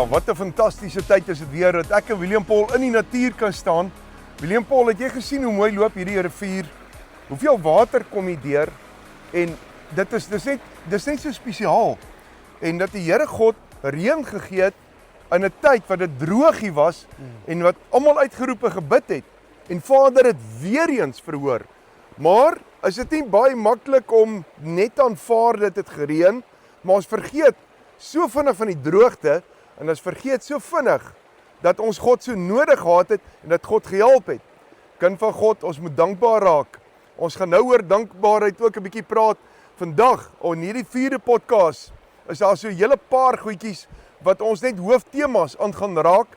wat 'n fantastiese tyd is dit weer dat ek en William Paul in die natuur kan staan. William Paul, het jy gesien hoe mooi loop hierdie rivier? Hoeveel water kom hier deur? En dis net so spesiaal. En dat die Here God reën gegee het in 'n tyd wat dit droogie was en wat almal uitgeroep en gebid het. En Vader het weer eens verhoor. Maar is dit nie baie maklik om net aanvaar dat dit gereën, maar ons vergeet so vinnig van die droogte en ons vergeet so vinnig dat ons God so nodig gehad het en dat God gehelp het. Kind van God, ons moet dankbaar raak. Ons gaan nou oor dankbaarheid ook 'n bietjie praat. Vandag, in hierdie 4de podcast, is daar so 'n hele paar goedjies wat ons net hooftemas aan gaan raak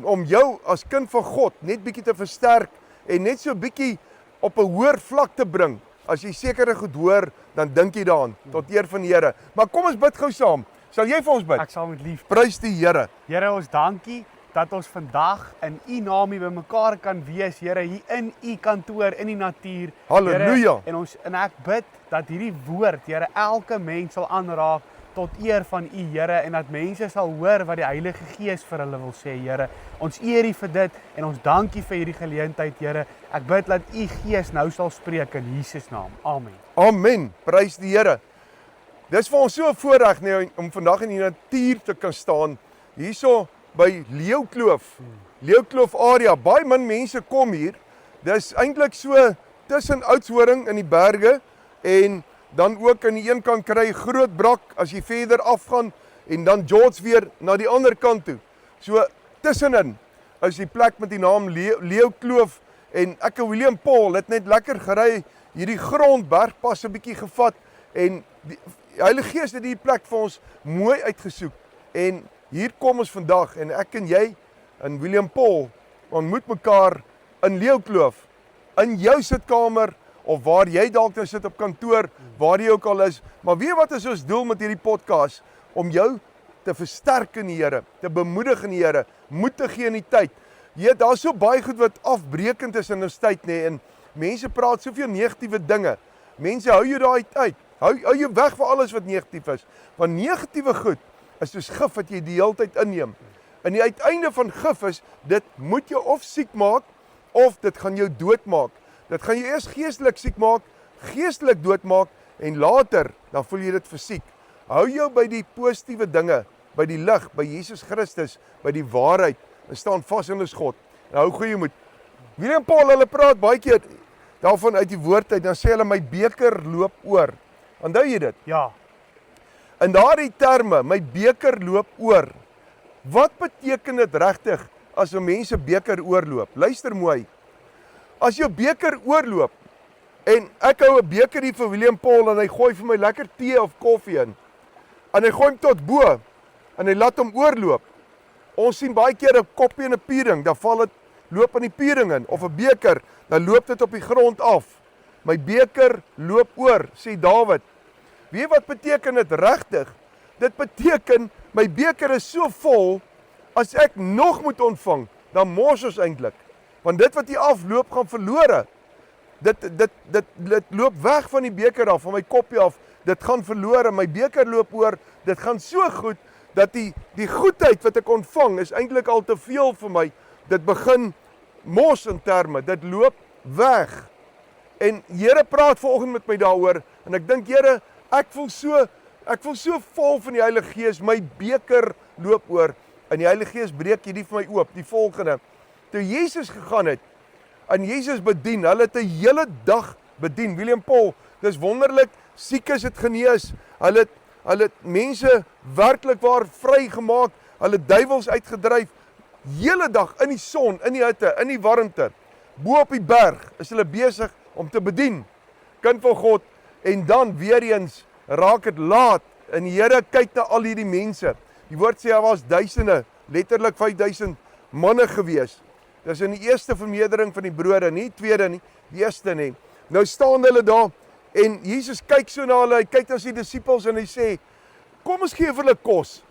om jou as kind van God net bietjie te versterk en net so bietjie op 'n hoër vlak te bring. As jy sekere goed hoor, dan dink jy daaraan tot eer van die Here. Maar kom ons bid gou saam. Sal jy vir ons bid? Ek sal met lief. Prys die Here. Here, ons dankie dat ons vandag in U naam hier bymekaar kan wees, Here, hier in U kantoor in die natuur. Halleluja. Here, en ek bid dat hierdie woord, Here, elke mens sal aanraak tot eer van U, Here, en dat mense sal hoor wat die Heilige Gees vir hulle wil sê, Here. Ons eer U vir dit en ons dankie vir hierdie geleentheid, Here. Ek bid dat U Gees nou sal spreek in Jesus naam. Amen. Amen. Prys die Here. Dis vir ons so 'n voorreg nee, om vandag in die natuur te kan staan. Hierso by Leeukloof. Leeukloof area. Baie min mense kom hier. Dis eintlik so tussen Oudtshoorn in die berge en dan ook aan die een kant kry Groot Brak as jy verder afgaan en dan George weer na die ander kant toe. So tussenin is die plek met die naam Leeukloof en ek en William Paul het net lekker gery hierdie grondbergpas 'n bietjie gevat en die Heilige Gees het die plek vir ons mooi uitgesoek en hier kom ons vandag en ek en jy en William Paul ontmoet mekaar in Leeukloof, in jou sitkamer of waar jy dalk nou sit op kantoor, waar jy ook al is. Maar weet wat is ons doel met hierdie podcast? Om jou te versterk in die Here, te bemoedig in die Here, moed te gee in die tyd. Jy, daar's so baie goed wat afbreekend is in ons tyd, nê, en mense praat soveel negatiewe dinge. Mense hou jou daai uit. Hou jou weg vir alles wat negatief is. Want negatiewe goed is soos gif wat jy die hele tyd inneem. En die uiteinde van gif is, dit moet jou of siek maak, of dit gaan jou doodmaak. Dit gaan jou eers geestelik siek maak, geestelik doodmaak, en later, dan voel jy dit fisiek. Hou jou by die positiewe dinge, by die lig, by Jesus Christus, by die waarheid, en staan vas in ons God. En hou goeie moed. William Paul, hulle praat baie keer daarvan uit die woord uit, dan sê hulle, my beker loop oor. Onthou jy dit? Ja. In daardie terme, my beker loop oor. Wat beteken dit regtig as 'n mens se beker oorloop? Luister mooi. As jou beker oorloop en ek hou 'n beker hier vir William Paul en hy gooi vir my lekker tee of koffie in. En hy gooi hom tot bo en hy laat hom oorloop. Ons sien baie keer 'n koppie en 'n piering, dan val dit loop in die piering in of 'n beker, dan loop dit op die grond af. My beker loop oor, sê Dawid. Weet wat beteken dit regtig? Dit beteken my beker is so vol, as ek nog moet ontvang, dan mors ons eintlik. Want dit wat hier afloop, gaan verlore. Dit loop weg van die beker af, van my koppie af. Dit gaan verlore, my beker loop oor. Dit gaan so goed, dat die goedheid wat ek ontvang, is eintlik al te veel vir my. Dit begin mors in terme, dit loop weg. En Here praat vanoggend met my daaroor, en ek dink, Here, ek voel so vol van die Heilige Gees, my beker loop oor, en die Heilige Gees breek hierdie vir my oop, die volgende. Toe Jesus gegaan het, en Jesus bedien, hulle het 'n hele dag bedien. William Paul, dis wonderlik, siekes het genees, hulle het mense werklik waar vrygemaak, hulle duiwels uitgedryf, hele dag in die son, in die hitte, in die warmte, bo op die berg, is hulle besig om te bedien, kind van God, en dan weer eens, raak het laat, en die Here kyk na al hierdie mense, die woord sê, daar was duisende, letterlik 5000 manne gewees. Dis in die eerste vermeerdering van die brode, nie tweede nie, die eerste nie. Nou staan hulle daar, en Jesus kyk so na hulle, hy kyk na sy disippels, en hy sê, kom ons gee vir hulle kos,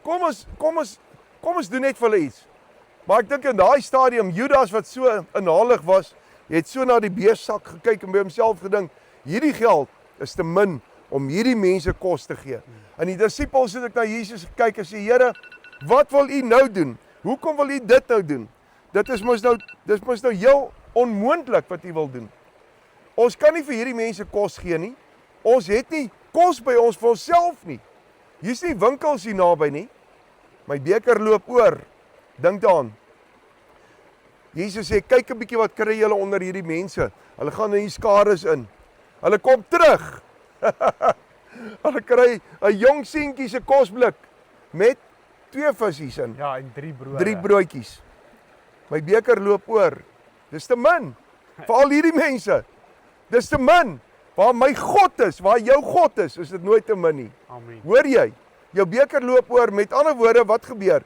kom ons doen net vir hulle iets. Maar ek dink in daai stadium, Judas wat so inhalig was, het so na die beersak gekyk, en by homself gedink, hierdie geld is te min, om hierdie mense kos te gee. En die disippels het ek na Jesus gekyk en sê, Here, Wat wil u nou doen? Hoekom wil u dit nou doen? Dit is mos nou heel onmoontlik wat u wil doen. Ons kan nie vir hierdie mense kos gee nie. Ons het nie kos by ons vir onsself nie. Hier's nie winkels hier naby nie. My beker loop oor. Dink daaraan. Jesus sê, kyk 'n bietjie wat kry julle onder hierdie mense. Hulle gaan in die skares in. Hulle kom terug. Hulle kry 'n jong seentjie se kosblik met 2 visse in. Ja, en 3 brode. 3 broodjies. My beker loop oor. Dis te min. Vir al hierdie mense. Dis te min. Waar my God is, waar jou God is dit nooit te min nie. Amen. Hoor jy? Jou beker loop oor. Met ander woorde, wat gebeur?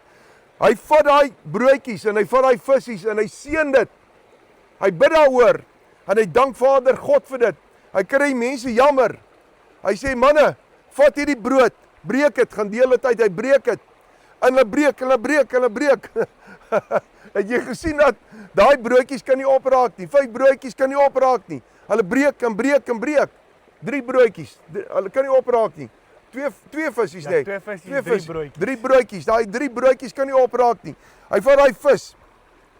Hy vat daai broodjies en hy vat daai visse en hy seën dit. Hy bid daaroor en hy dank Vader God vir dit. Hy kry mense jammer. Hy sê, manne, vat hierdie brood, breek dit, gaan deel dit uit, hy breek dit. En hulle breek. Het jy gesien dat daai broodjies kan nie opraak nie, 5 broodjies kan nie opraak nie. Hulle breek en breek. 3 broodjies, hulle kan nie opraak nie. 2 visse Ja, net. 2 visse, 2 3 broodjies. 3 broodjies, daai 3 broodjies kan nie opraak nie. Hy vat daai vis.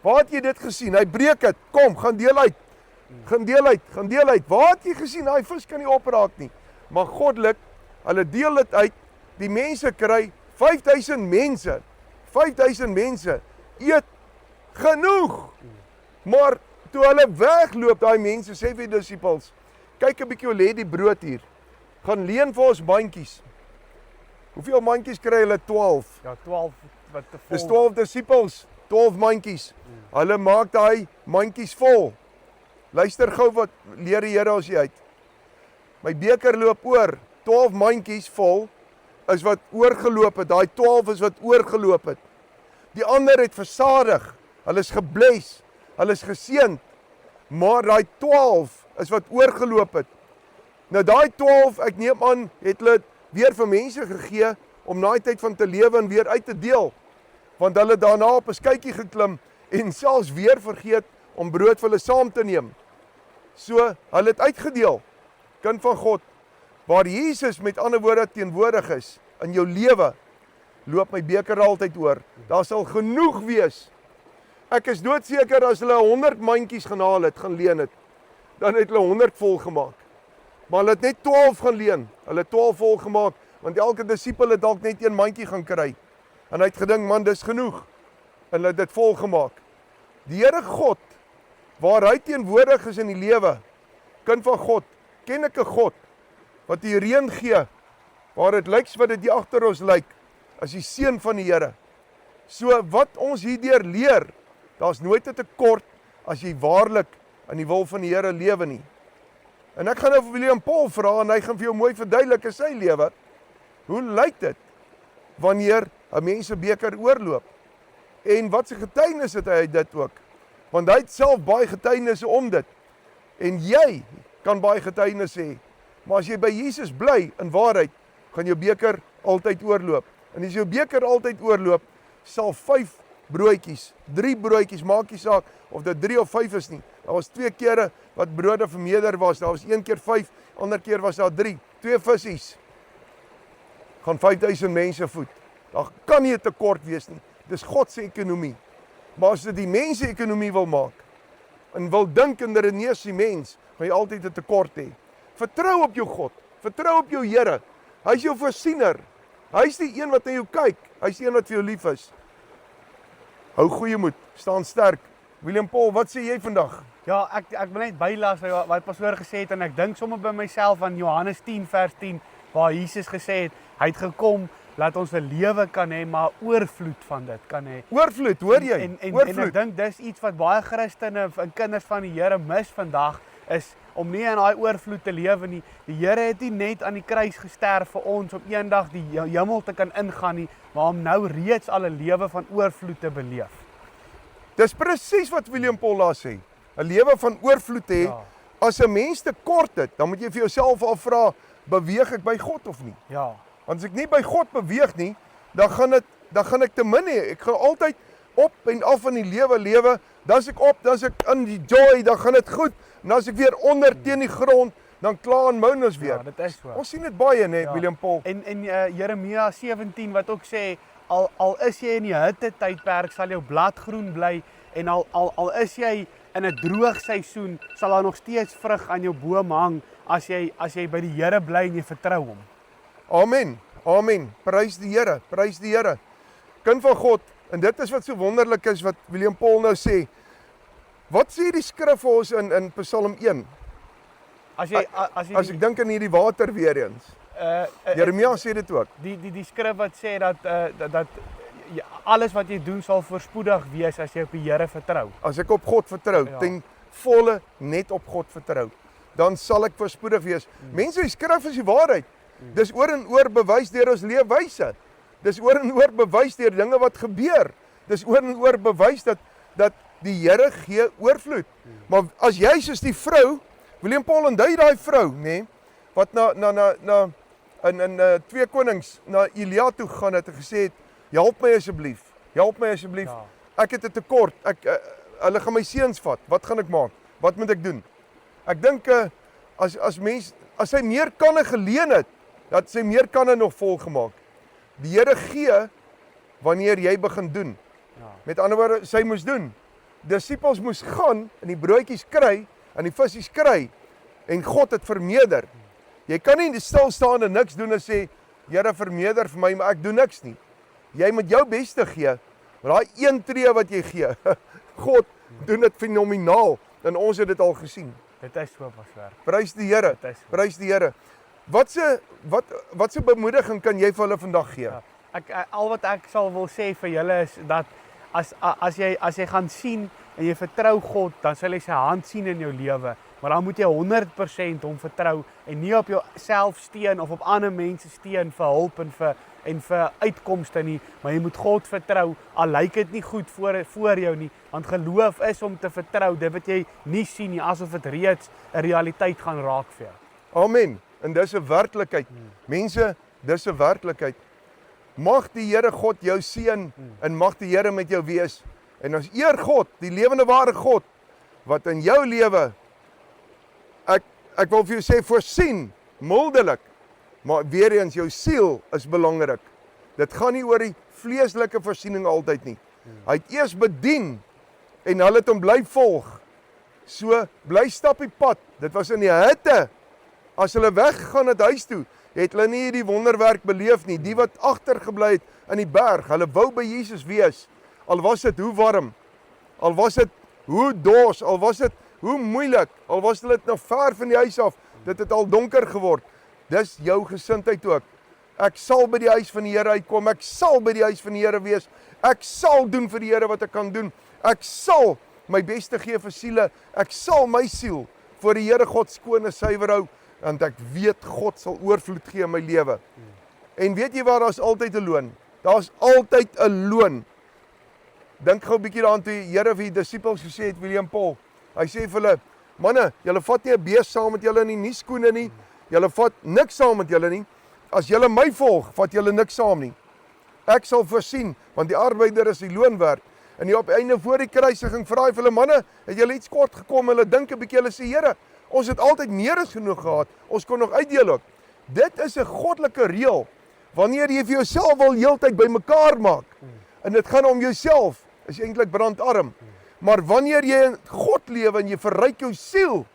Waar het jy dit gesien? Hy breek dit. Kom, gaan deel uit. Gaan deel uit. Waar het jy gesien? Daai vis kan nie opraak nie. Maar goddelik, hulle deel dit uit. Die mense kry 5000 mense. 5000 mense eet genoeg. Maar toe hulle wegloop, daai mense sê vir die disippels, kyk 'n bietjie hoe lê die brood hier. Gaan leen vir ons mandjies. Hoeveel mandjies kry hulle? 12. Ja, 12 wat te vol. Dis 12 disippels, 12 mandjies. Hulle maak daai mandjies vol. Luister gou wat leer die Here ons hier uit. My beker loop oor. 12 mandjies vol is wat oorgeloop het. Daai 12 is wat oorgeloop het. Die ander het versadig. Hulle is gebless. Hulle is geseënd. Maar daai 12 is wat oorgeloop het. Nou daai 12, ek neem aan, het hulle weer vir mense gegee om na die tyd van te lewe en weer uit te deel. Want hulle daarna op 'n skytjie geklim en selfs weer vergeet om brood vir hulle saam te neem. So, hulle het uitgedeel. Kind van God, waar Jesus met ander woorde teenwoordig is in jou lewe, loop my beker altyd oor. Daar sal genoeg wees. Ek is doodseker as hulle 100 mandjies gaan haal het, gaan leen het, dan het hulle 100 vol gemaak. Maar hulle het net 12 gaan leen. Hulle het 12 vol gemaak, want elke disipel het dalk net 1 mandjie gaan kry. En hy het gedink, man, dis genoeg. En hulle het dit vol gemaak. Die Here God, waar hy teenwoordig is in die lewe, kind van God, ken ek 'n God wat die reën gee, waar dit lyk wat dit hier agter ons lyk, as die seën van die Here. So wat ons hierdeur leer, daar's nooit 'n tekort as jy waarlik in die wil van die Here lewe nie. En ek gaan nou vir William Paul vra en hy gaan vir jou mooi verduidelik in sy lewe. Hoe lyk dit wanneer 'n mens se beker oorloop? En wat se getuienis het hy uit dit ook? Want hy het self baie getuienisse om dit. En jy kan baie getuienisse hê. Maar as jy by Jesus bly in waarheid, gaan jou beker altyd oorloop. En as jou beker altyd oorloop, sal 5 broodjies, 3 broodjies, maak nie saak of dit 3 of 5 is nie. Daar was 2 kere wat brode vermeerder was. Daar was 1 keer 5, ander keer was daar 3. 2 visse. Gaan 5000 mense voed. Daar kan nie 'n tekort wees nie. Dis God se ekonomie. Maar as jy die mense ekonomie wil maak en wil dink in redeneer die mens, gaan jy altyd 'n tekort hê. Vertrou op jou God. Vertrou op jou Here. Hy is jou voorsiener. Hy is die een wat na jou kyk. Hy is die een wat vir jou lief is. Hou goeie moed. Staan sterk. William Paul, wat sê jy vandag? Ja, ek wil net bylas wat pastoor gesê het en ek dink sommer by myself aan Johannes 10 vers 10 waar Jesus gesê het, hy het gekom laat ons 'n lewe kan hê, maar oorvloed van dit kan hê. Oorvloed, hoor jy? En ek Oorvloed. dink dis iets wat baie Christene en kinders van die Here mis vandag is om nie in daai oorvloed te lewe nie. Die Here het nie net aan die kruis gesterf vir ons om eendag die hemel te kan ingaan nie, maar om nou reeds al 'n lewe van oorvloed te beleef. Dis presies wat William Paul daar sê. 'n Lewe van oorvloed hê. Ja. As 'n mens tekort het, dan moet jy vir jouself afvra, beweeg ek by God of nie? Ja. Want as ek nie by God beweeg nie, dan gaan ek te min hê. Ek gaan altyd op en af in die lewe. Dan as ek op, dan as ek in die joy, dan gaan dit goed. En as ek weer onder teen die grond, dan kla en moan ons weer. Ja, dit is so. Ons sien dit baie, né, Ja. William Paul. En Jeremia 17 wat ook sê, al is jy in die hitte tydperk, sal jou blad groen bly en al is jy in 'n droog seisoen, sal daar nog steeds vrug aan jou boom hang as jy by die Here bly en jy vertrou hom. Amen, amen, prys die Here, prys die Here. Kind van God, en dit is wat so wonderlik is wat William Paul nou sê. Wat sê die skrif vir ons in Psalm 1? As ek dink aan hierdie water weer eens. Jeremia sê dit ook. Die skrif wat sê dat alles wat jy doen sal voorspoedig wees as jy op die Here vertrou. As ek op God vertrou, ten volle net op God vertrou, dan sal ek voorspoedig wees. Mense, die skrif is die waarheid. Dis oor en oor bewys deur ons leefwyse. Dis oor en oor bewys deur dinge wat gebeur. Dis oor en oor bewys dat die Here gee oorvloed. Maar as jy soos die vrou, William Paul ondui daai vrou, nê, wat in 2 Konings na Elia toe gaan het en gesê het, help my asseblief, Ja. ek het 'n tekort, hulle gaan my seuns vat, wat gaan ek maak, wat moet ek doen? Ek dink, as sy meer kanne geleen het, dat sy meer kanne nog vol gemaak. Die Here gee, wanneer jy begin doen. Ja. Met ander woorde, sy moes doen. Disippels moes gaan en die broodjies kry en die visies kry en God het vermeerder. Jy kan nie stil staan en niks doen en sê, Here vermeerder vir my, maar ek doen niks nie. Jy moet jou beste gee, maar daai een tree wat jy gee, God doen dit fenomenaal en ons het dit al gesien. Dit is so vaswerk. Prys die Here, Dit is so. prys die Here. Wat se bemoediging kan jy vir hulle vandag gee? Ja. Al wat ek sal wil sê vir julle is dat as jy gaan sien en jy vertrou God, dan sal jy sy hand sien in jou lewe. Maar dan moet jy 100% hom vertrou en nie op jouself steun of op ander mense steun vir hulp en vir uitkomste nie, maar jy moet God vertrou. Al lyk dit nie goed voor jou nie, want geloof is om te vertrou, dit wat jy nie sien nie, asof dit reeds 'n realiteit gaan raak vir jou. Amen. En dis 'n werklikheid. Mense, dis 'n werklikheid. Mag die Here God jou seën en mag die Here met jou wees. En ons eer God, die lewende ware God, wat in jou lewe, ek wil vir jou sê, voorsien, mildelik, maar weer eens, jou siel is belangrik. Dit gaan nie oor die vleeslike voorsiening altyd nie. Hy het eers bedien, en hulle het hom bly volg. So, bly stap die pad. Dit was in die hitte. As hulle weggegaan het huis toe, het hulle nie die wonderwerk beleef nie. Die wat agtergebly het in die berg, hulle wou by Jesus wees. Al was dit hoe warm, al was dit hoe dors, al was dit hoe moeilik, al was dit nog ver van die huis af, dit het al donker geword. Dis jou gesindheid ook. Ek sal by die huis van die Here uitkom, ek sal by die huis van die Here wees, ek sal doen vir die Here wat ek kan doen, ek sal my beste gee vir siele, ek sal my siel voor die Here God skoon en suiwer hou, want ek weet God sal oorvloed gee in my lewe. En weet jy waar, daar's altyd 'n loon. Daar's altyd 'n loon. Dink gou 'n bietjie daaraan toe die Here vir die disippels gesê het, William Paul. Hy sê vir hulle, manne, julle vat nie 'n bees saam met julle nie skoene nie. Julle vat niks saam met julle nie. As julle my volg, vat julle niks saam nie. Ek sal voorsien, want die arbeider is die loon werd. En die op einde voor die kruisiging vra hy vir hulle, manne, het julle iets kort gekom? Hulle dink 'n bietjie, hulle sê, Here, ons het altyd meer as genoeg gehad. Ons kon nog uitdeel ook. Dit is 'n goddelike reël. Wanneer jy vir jouself wil heeltyd bymekaar maak, en dit gaan om jouself, is jy eintlik brandarm. Maar wanneer jy in God lewe en jy verryk jou siel,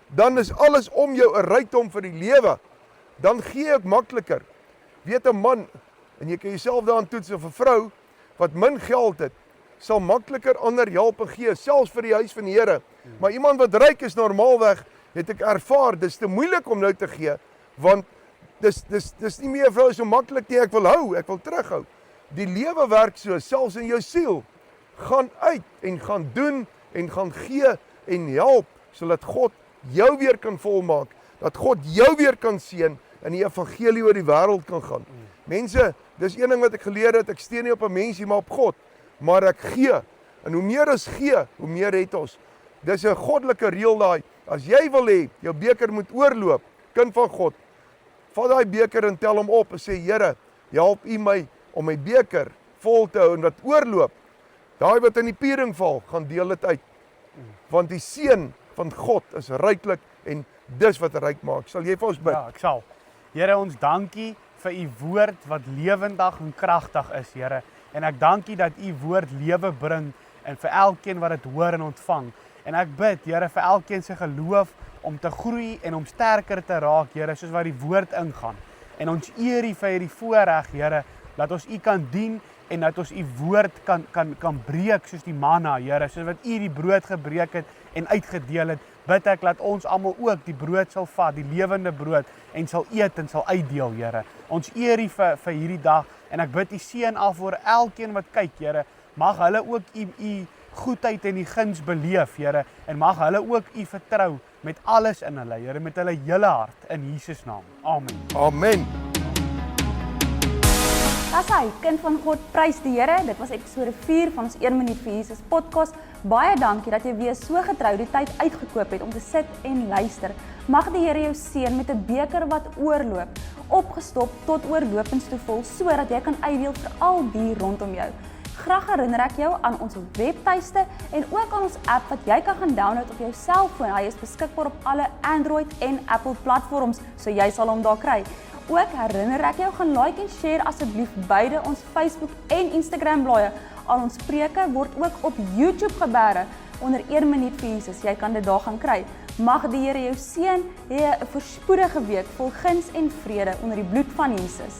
dan is alles om jou 'n rykdom vir die lewe. Dan gee jy ook makliker. Weet 'n man, en jy kan jouself daaraan toets, of 'n vrou wat min geld het, sal makliker ander help en gee, selfs vir die huis van die Here. Maar iemand wat ryk is, normaalweg, het ek ervaar, dis te moeilik om nou te gee, want dis nie meer vrou so maklik nie, ek wil hou, ek wil terughou. Die lewe werk so, selfs in jou siel. Gaan uit en gaan doen en gaan gee en help, sodat God jou weer kan volmaak, dat God jou weer kan seën en die evangelie oor die wêreld kan gaan. Mense, dis een ding wat ek geleer het, ek steun nie op 'n mensie, maar op God, maar ek gee. En hoe meer ons gee, hoe meer het ons. Dis 'n goddelike reël daai. As jy wil hê, jou beker moet oorloop, kind van God, vat daai beker en tel hom op en sê, Here, help U my om my beker vol te hou en wat oorloop. Daai wat in die piering val, gaan deel dit uit. Want die seën van God is ryklik en dis wat ryk maak. Sal jy vir ons bid? Ja, ek sal. Here, ons dankie vir u woord wat lewendig en kragtig is, Here. En ek dank u dat u woord lewe bring en vir elkeen wat dit hoor en ontvang. En ek bid, Here, vir elkeen se geloof om te groei en om sterker te raak, Here, soos wat die woord ingaan. En ons eer u vir hierdie voorreg, Here, dat ons u kan dien en dat ons u woord kan breek soos die manna, Here, soos wat u die brood gebreek het en uitgedeel het. Bid ek dat ons almal ook die brood sal vat, die lewende brood, en sal eet en sal uitdeel, Here. Ons eer u vir hierdie dag en ek bid u seën af vir elkeen wat kyk, Here. Mag hulle ook u goedheid en die guns beleef, Here, en mag hulle ook u vertrou met alles in hulle, Here, met hulle hele hart, in Jesus naam. Amen. Amen. Dis hy, kind van God, prys die Here. Dit was episode 4 van ons 1 minuut vir Jesus podcast. Baie dankie dat jy weer so getrou die tyd uitgekoop het om te sit en luister. Mag die Here jou seën met 'n beker wat oorloop, opgestop tot oorlopends toe vol, sodat jy kan uitdeel vir al die rondom jou. Graag herinner ek jou aan ons webtuiste en ook aan ons app wat jy kan gaan download op jou selfoon. Hy is beskikbaar op alle Android en Apple platforms, so jy sal hom daar kry. Ook herinner ek jou, gaan like en share asseblief beide ons Facebook en Instagram blaaie. Al ons preke word ook op YouTube geberg onder 1 minuut vir Jesus. Jy kan dit daar gaan kry. Mag die Here jou seën, hê 'n voorspoedige week vol guns en vrede onder die bloed van Jesus.